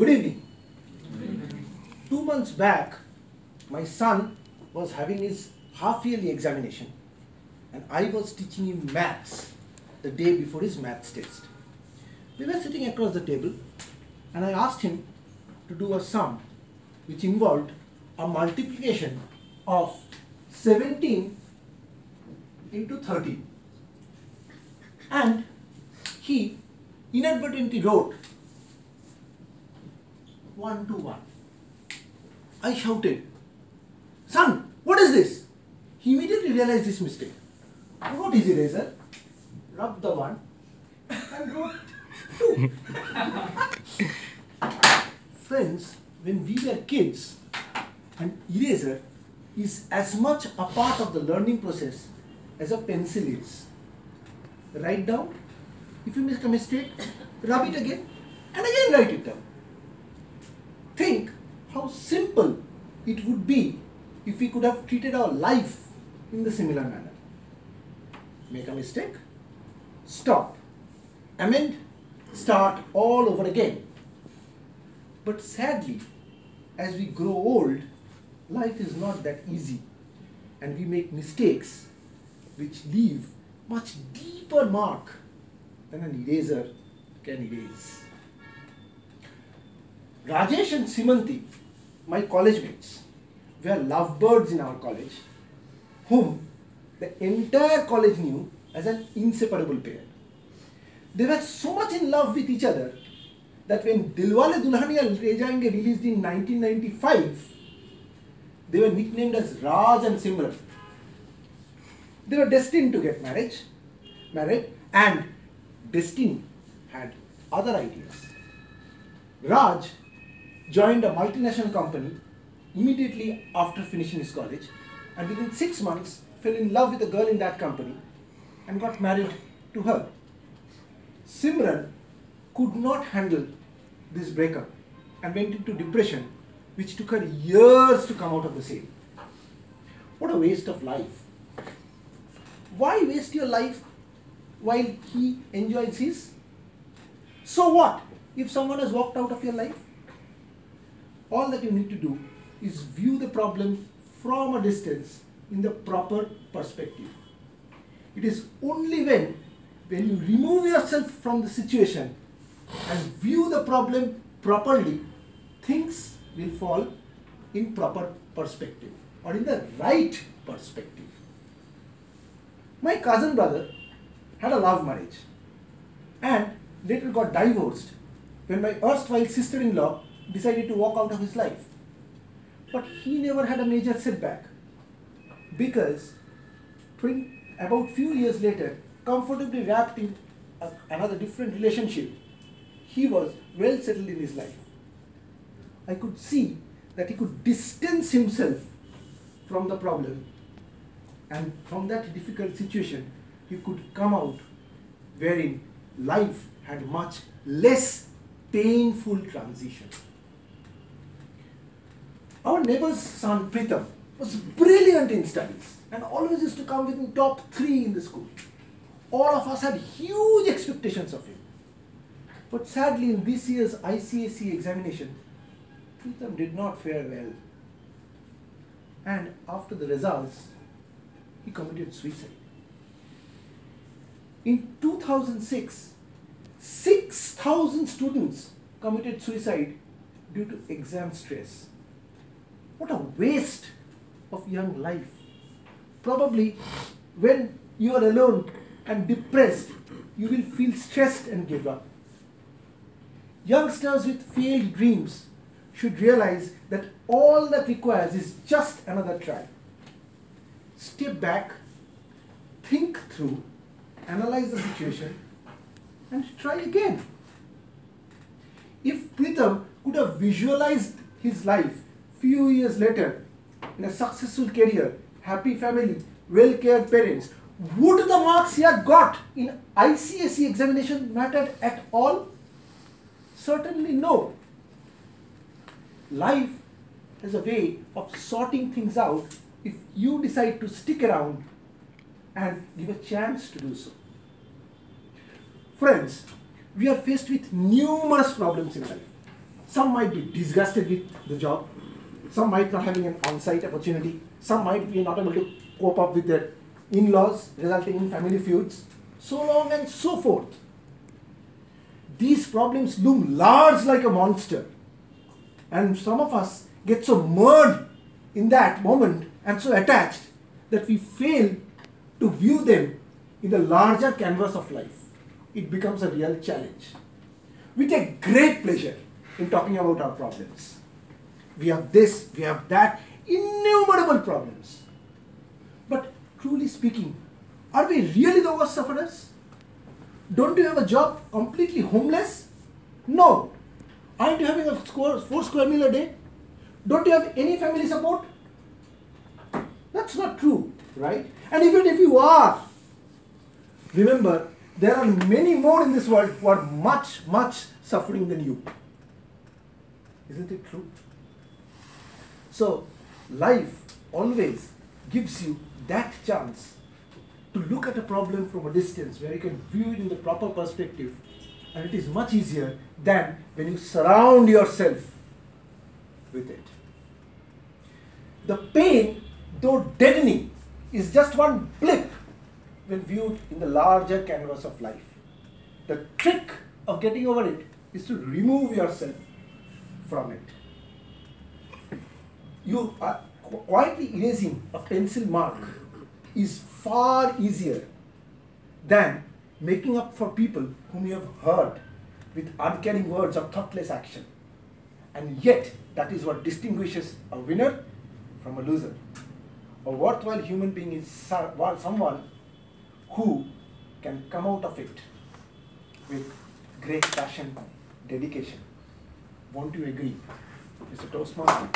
Good evening. 2 months back, my son was having his half-yearly examination and I was teaching him maths the day before his maths test. We were sitting across the table and I asked him to do a sum which involved a multiplication of 17 into 13. And he inadvertently wrote 1 to 1. I shouted, "Son, what is this?" He immediately realized his mistake. What is eraser? Rubbed the 1 and wrote 2. Friends, when we were kids, an eraser is as much a part of the learning process as a pencil is. Write down. If you make a mistake, rub it again and again write it down. Think how simple it would be if we could have treated our life in the similar manner. Make a mistake, stop, amend, start all over again. But sadly, as we grow old, life is not that easy and we make mistakes which leave much deeper mark than an eraser can erase. Rajesh and Simanti, my college mates, were lovebirds in our college, whom the entire college knew as an inseparable pair. They were so much in love with each other that when Dilwale Dulhaniya Le Jayenge released in 1995, they were nicknamed as Raj and Simran. They were destined to get married, and destiny had other ideas. Raj joined a multinational company immediately after finishing his college and within 6 months fell in love with a girl in that company and got married to her. Simran could not handle this breakup and went into depression, which took her years to come out of the same. What a waste of life. Why waste your life while he enjoys his? So what if someone has walked out of your life? All that you need to do is view the problem from a distance in the proper perspective. It is only when you remove yourself from the situation and view the problem properly, things will fall in proper perspective or in the right perspective. My cousin brother had a love marriage and later got divorced when my erstwhile sister-in-law decided to walk out of his life. But he never had a major setback because about few years later, comfortably wrapped in another different relationship, he was well settled in his life. I could see that he could distance himself from the problem, and from that difficult situation he could come out wherein life had much less painful transition. Our neighbor's son Pritam was brilliant in studies and always used to come within top 3 in the school. All of us had huge expectations of him. But sadly, in this year's ICSE examination, Pritam did not fare well. And after the results, he committed suicide. In 2006, 6,000 students committed suicide due to exam stress. What a waste of young life. Probably when you are alone and depressed, you will feel stressed and give up. Youngsters with failed dreams should realize that all that requires is just another try. Step back, think through, analyze the situation, and try again. If Pritam could have visualized his life few years later in a successful career, happy family, well-cared parents, would the marks he had got in ICSE examination mattered at all? Certainly no. Life is a way of sorting things out if you decide to stick around and give a chance to do so. Friends, we are faced with numerous problems in life. Some might be disgusted with the job. Some might not having an on-site opportunity. Some might be not able to cope up with their in-laws, resulting in family feuds, so on and so forth. These problems loom large like a monster. And some of us get so merged in that moment and so attached that we fail to view them in the larger canvas of life. It becomes a real challenge. We take great pleasure in talking about our problems. We have this, we have that, innumerable problems. But truly speaking, are we really the worst sufferers? Don't you have a job completely homeless? No. Aren't you having a 4 square meal a day? Don't you have any family support? That's not true, right? And even if you are, remember, there are many more in this world who are much, much suffering than you. Isn't it true? So, life always gives you that chance to look at a problem from a distance where you can view it in the proper perspective, and it is much easier than when you surround yourself with it. The pain, though deadening, is just one blip when viewed in the larger canvas of life. The trick of getting over it is to remove yourself from it. You are quietly erasing a pencil mark is far easier than making up for people whom you have hurt with uncaring words or thoughtless action. And yet, that is what distinguishes a winner from a loser. A worthwhile human being is someone who can come out of it with great passion, dedication. Won't you agree, Mr. Toastmaster?